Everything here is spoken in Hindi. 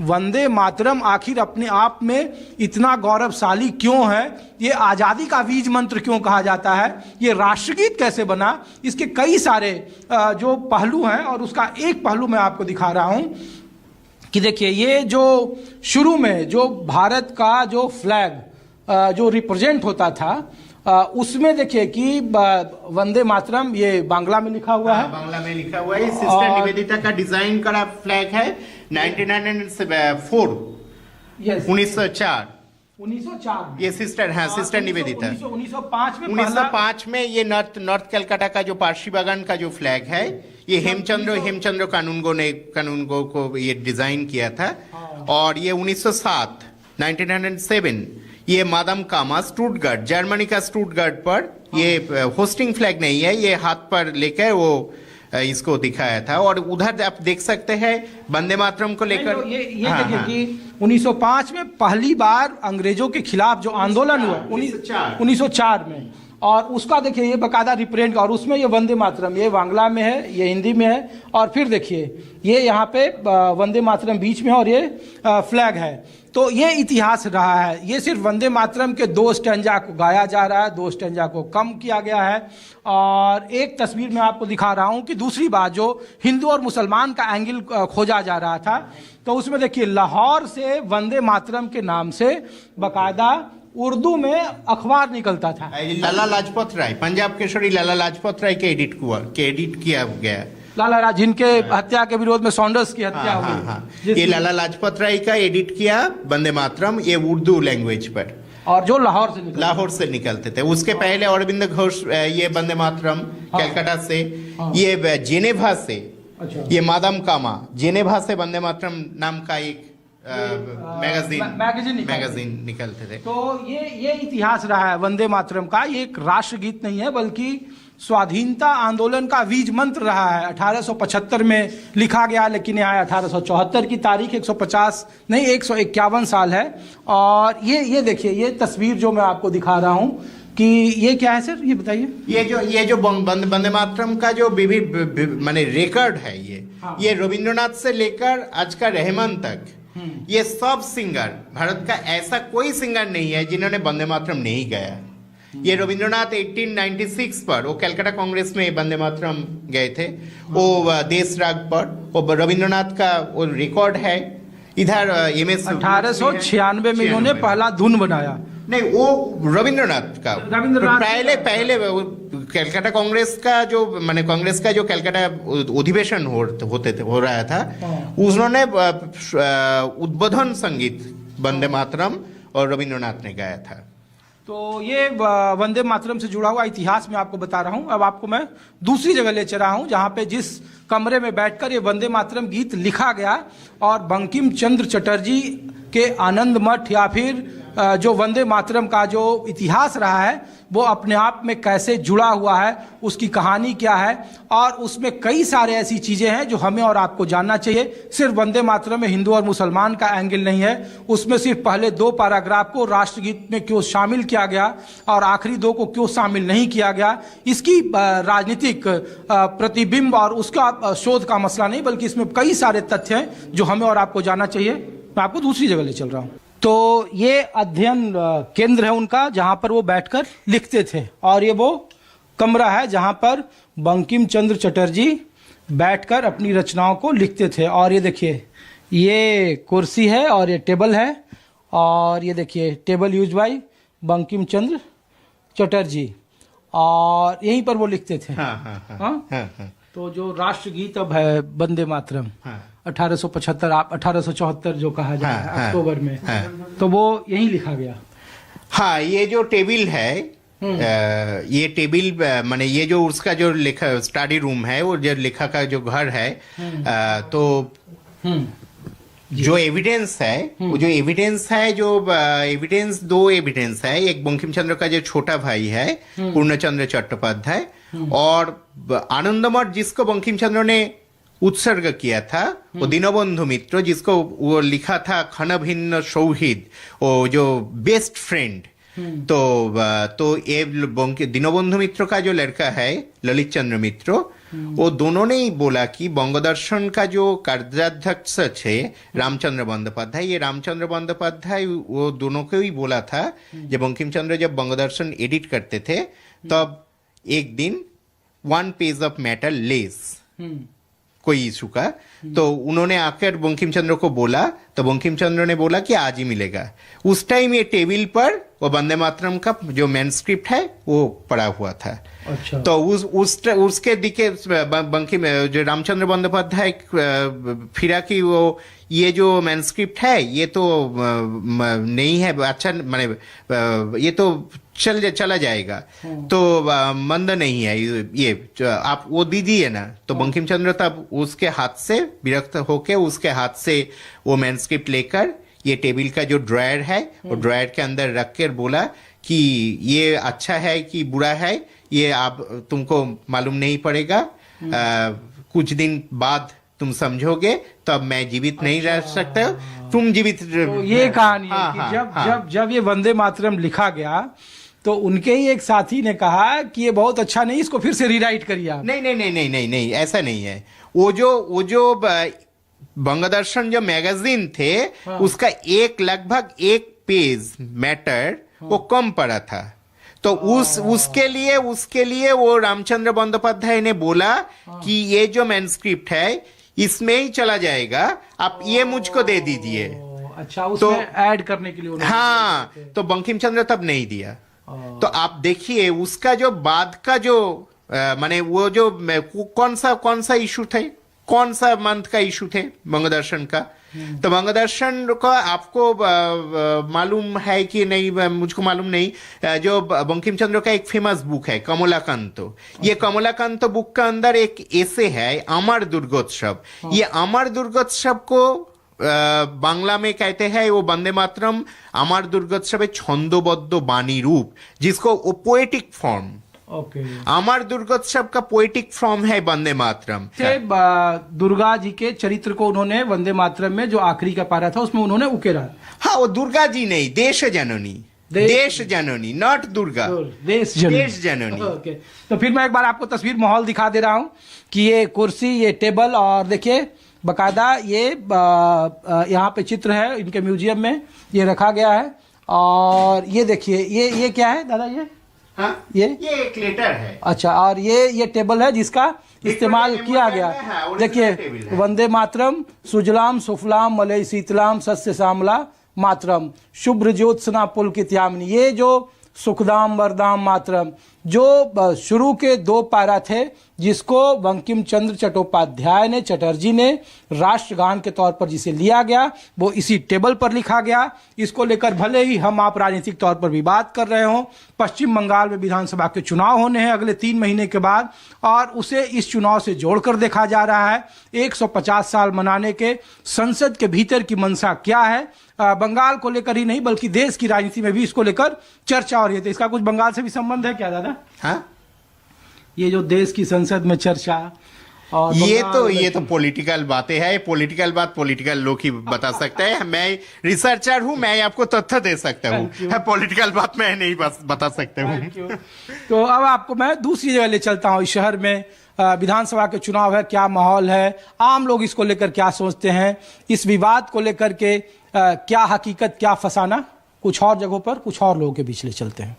वंदे मातरम आखिर अपने आप में इतना गौरवशाली क्यों है, ये आज़ादी का बीज मंत्र क्यों कहा जाता है, ये राष्ट्रगीत कैसे बना, इसके कई सारे जो पहलू हैं। और उसका एक पहलू मैं आपको दिखा रहा हूँ कि देखिए, ये जो शुरू में जो भारत का जो फ्लैग जो रिप्रेजेंट होता था उसमें देखिए कि वंदे मातरम ये बांग्ला में लिखा हुआ है। बांग्ला में लिखा हुआ है। सिस्टर निवेदिता का डिजाइन करा फ्लैग है 1904 1904 ये सिस्टर है, सिस्टर निवेदिता। 1905 में ये नॉर्थ कलकत्ता का जो पारसी बागान का जो फ्लैग है, ये हेमचंद्र कानूनगो को ये डिजाइन किया था। और ये 1907 ये मादाम कामा स्टुटगार्ट, जर्मनी का स्टुटगार्ट पर ये होस्टिंग फ्लैग नहीं है, ये हाथ पर लेकर वो इसको दिखाया था। और उधर आप देख सकते हैं वंदे मातरम को लेकर ये देखिए कि 1905 में पहली बार अंग्रेजों के खिलाफ जो आंदोलन हुआ 1904 में, और उसका देखिए ये बकायदा रिप्रेजेंट, और उसमें ये वंदे मातरम ये बांग्ला में है, ये हिंदी में है। और फिर देखिए ये यहाँ पे वंदे मातरम बीच में, और ये फ्लैग है। तो ये इतिहास रहा है। ये सिर्फ वंदे मातरम के 2 स्टैंजा को गाया जा रहा है, 2 स्टैंजा को कम किया गया है। और एक तस्वीर मैं आपको दिखा रहा हूँ कि दूसरी बात जो हिंदू और मुसलमान का एंगल खोजा जा रहा था, तो उसमें देखिए लाहौर से वंदे मातरम के नाम से बकायदा उर्दू में अखबार निकलता था। लाला लाजपत राय, पंजाब केसरी लाला लाजपत राय के एडिट किया गया। लाला लाजपत जिनके हत्या के विरोध में सॉन्डर्स की हत्या हुई, ये लाला लाजपत राय का एडिट किया वंदे मातरम, ये उर्दू लैंग्वेज पर, और जो लाहौर से निकलते थे। उसके पहले अरविंद घोष ये वंदे मातरम कलकत्ता से, ये जेनेवा से, ये मादाम कामा जेनेवा से वंदे मातरम नाम का एक मैगजीन निकलते थे। तो ये इतिहास रहा है वंदे मातरम का। ये एक राष्ट्रगीत नहीं है बल्कि स्वाधीनता आंदोलन का बीज मंत्र रहा है। 1875 में लिखा गया, लेकिन यहाँ 1874 की तारीख 150 नहीं 151 साल है। और ये देखिए ये तस्वीर जो मैं आपको दिखा रहा हूँ कि ये क्या है सर, ये बताइए। ये जो वंदे मातरम का जो माने रिकॉर्ड है, ये रविंद्रनाथ से लेकर आज का रहमान तक, ये सब सिंगर, भारत का ऐसा कोई सिंगर नहीं है जिन्होंने वंदे मातरम नहीं गाया। ये रविंद्रनाथ 1896 पर वो कलकत्ता कांग्रेस में वंदे मातरम गए थे, वो देश राग पर, वो रविंद्रनाथ का वो रिकॉर्ड है। इधर MS 1896 में इन्होंने पहला धुन बनाया। नहीं, वो रविंद्रनाथ का पहले कलकत्ता कांग्रेस का जो माने कांग्रेस का जो कलकत्ता अधिवेशन हो रहा था, उन्होंने उद्बोधन संगीत वंदे मातरम और रविंद्रनाथ ने गाया था। तो ये वंदे मातरम से जुड़ा हुआ इतिहास मैं आपको बता रहा हूँ। अब आपको मैं दूसरी जगह ले चला हूँ जहाँ पे जिस कमरे में बैठकर ये वंदे मातरम गीत लिखा गया, और बंकिम चंद्र चटर्जी के आनंद मठ या फिर जो वंदे मातरम का जो इतिहास रहा है वो अपने आप में कैसे जुड़ा हुआ है, उसकी कहानी क्या है, और उसमें कई सारे ऐसी चीज़ें हैं जो हमें और आपको जानना चाहिए। सिर्फ वंदे मातरम में हिंदू और मुसलमान का एंगल नहीं है, उसमें सिर्फ पहले 2 पैराग्राफ को राष्ट्रगीत में क्यों शामिल किया गया और आखिरी 2 को क्यों शामिल नहीं किया गया, इसकी राजनीतिक प्रतिबिंब और उसका शोध का मसला नहीं, बल्कि इसमें कई सारे तथ्य हैं जो हमें और आपको जानना चाहिए। मैं आपको दूसरी जगह ले चल रहा हूँ। तो ये अध्ययन केंद्र है उनका जहाँ पर वो बैठकर लिखते थे, और ये वो कमरा है जहाँ पर बंकिम चंद्र चटर्जी बैठकर अपनी रचनाओं को लिखते थे। और ये देखिए ये कुर्सी है और ये टेबल है, और ये देखिए table use by Bankim Chandra Chatterjee, और यहीं पर वो लिखते थे। हाँ? तो जो राष्ट्रगीत अब है वंदे मातरम 1875 1874 जो कहा जाता है अक्टूबर में, तो वो यहीं लिखा गया। हाँ, ये जो टेबल है, ये टेबल माने ये जो उसका जो लिखा स्टडी रूम है, वो जो लिखा का जो घर है, तो जो एविडेंस है, वो जो एविडेंस है, जो एविडेंस 2 एविडेंस है। एक बंकिम चंद्र का जो छोटा भाई है पूर्णचंद्र चट्टोपाध्याय, और आनंदमठ जिसको बंकिम चंद्र ने उत्सर्ग किया था, वो दीनबंधु मित्र जिसको वो लिखा था खनभिन्न सौहिद, वो जो बेस्ट फ्रेंड। तो ये दीनबंधु मित्र का जो लड़का है ललित चंद्र मित्र, वो दोनों ने ही बोला कि बंगदर्शन का जो कार्याध्यक्ष थे रामचंद्र बंदोपाध्याय, ये रामचंद्र बंदोपाध्याय वो दोनों को ही बोला था जब बंकिम चंद्र जब बंगदर्शन एडिट करते थे तब एक दिन 1 पेज ऑफ मैटर लेस कोई इशू का, तो उन्होंने आकर बंकिम चंद्र को बोला, तो बंकिम चंद्र ने बोला कि आज ही मिलेगा। उस टाइम ये टेबल पर वो वंदे मातरम का जो मैनस्क्रिप्ट है वो पड़ा हुआ था। अच्छा। तो उसके दिखे बंकिम जो रामचंद्र बंदोपाध्याय फिरा कि वो ये जो मैनस्क्रिप्ट है ये तो नहीं है अच्छा, माने ये तो चला जाएगा, तो मंद नहीं है ये, आप वो दीजिए ना। तो बंकिम चंद्र तब उसके हाथ से विरक्त होके उसके हाथ से वो मैनस्क्रिप्ट लेकर ये टेबल का जो ड्रायर है वो ड्रायर के अंदर रख कर बोला कि ये अच्छा है कि बुरा है ये आप तुमको मालूम नहीं पड़ेगा, कुछ दिन बाद तुम समझोगे, तब मैं जीवित नहीं रह सकता, तुम जीवित। तो ये कहानी है कि जब ये वंदे मातरम लिखा गया तो उनके ही एक साथी ने कहा कि ये बहुत अच्छा नहीं, इसको फिर से रीराइट करिए आप। नहीं, ऐसा नहीं है। वो जो बंगदर्शन जो मैगजीन थे उसका लगभग 1 पेज मैटर वो कम पड़ा था, तो उसके लिए वो रामचंद्र बंदोपाध्याय ने बोला कि ये जो मैनस्क्रिप्ट है इसमें ही चला जाएगा, आप ये मुझको दे दीजिए। अच्छा, उसमें ऐड करने के लिए हाँ, तो बंकिम चंद्र तब नहीं दिया। तो आप देखिए उसका जो बाद का जो माने वो जो कौन सा इशू थे, कौन सा मंथ का इशू थे बंगदर्शन का। तो बंगदर्शन का आपको मालूम है कि नहीं, मुझको मालूम नहीं। जो बंकिम चंद्र का एक फेमस बुक है कमलाकांत, ये कमलाकांत बुक का अंदर एक एसे है अमर दुर्गोत्सव। ये अमर दुर्गोत्सव को बांग्ला में कहते हैं वो वंदे मातरम अमर दुर्गोत्सव छंदोबद्ध बानी रूप, जिसको वो पोएटिक फॉर्म, अमर दुर्गोत्सव का पोएटिक फॉर्म है वंदे मातरम। दुर्गा जी के चरित्र को उन्होंने वंदे मातरम में जो आखिरी का पारा था उसमें उन्होंने उकेरा। हाँ, वो दुर्गा जी नहीं, देश जननी, नॉट दुर्गा, देश जननी। ओके, तो फिर मैं एक बार आपको तस्वीर माहौल दिखा दे रहा हूँ कि ये कुर्सी, ये टेबल, और देखिए बकायदा ये यहाँ पे चित्र है इनके म्यूजियम में ये रखा गया है। और ये देखिए ये क्या है दादा, ये हाँ? ये एक लेटर है। अच्छा, और ये टेबल है जिसका इस्तेमाल किया गया। देखिए, वंदे मातरम सुजलाम सुफलाम मलय शीतलाम सस्य श्यामला मातरम शुभ्र ज्योत्सना पुलकित यामिनी। ये जो सुखदाम वरदाम मातरम जो शुरू के 2 पैरा थे जिसको बंकिम चंद्र चट्टोपाध्याय चटर्जी ने राष्ट्रगान के तौर पर जिसे लिया गया वो इसी टेबल पर लिखा गया। इसको लेकर भले ही हम आप राजनीतिक तौर पर भी बात कर रहे हों, पश्चिम बंगाल में विधानसभा के चुनाव होने हैं अगले 3 महीने के बाद, और उसे इस चुनाव से जोड़कर देखा जा रहा है। 150 साल मनाने के संसद के भीतर की मंशा क्या है, बंगाल को लेकर ही नहीं बल्कि देश की राजनीति में भी इसको लेकर चर्चा हो रही है। तो इसका कुछ बंगाल से भी संबंध है क्या दादा? हाँ, ये जो देश की संसद में चर्चा और ये तो पॉलिटिकल बातें हैं। पॉलिटिकल बात पॉलिटिकल लोग ही बता सकते हैं। मैं रिसर्चर हूँ, मैं आपको तथ्य दे सकता हूँ, पॉलिटिकल बात मैं नहीं बता सकता हूँ। तो अब आपको मैं दूसरी जगह ले चलता हूँ। इस शहर में विधानसभा के चुनाव है, क्या माहौल है, आम लोग इसको लेकर क्या सोचते हैं, इस विवाद को लेकर के क्या हकीकत क्या फसाना, कुछ और जगहों पर कुछ और लोगों के बीच ले चलते हैं।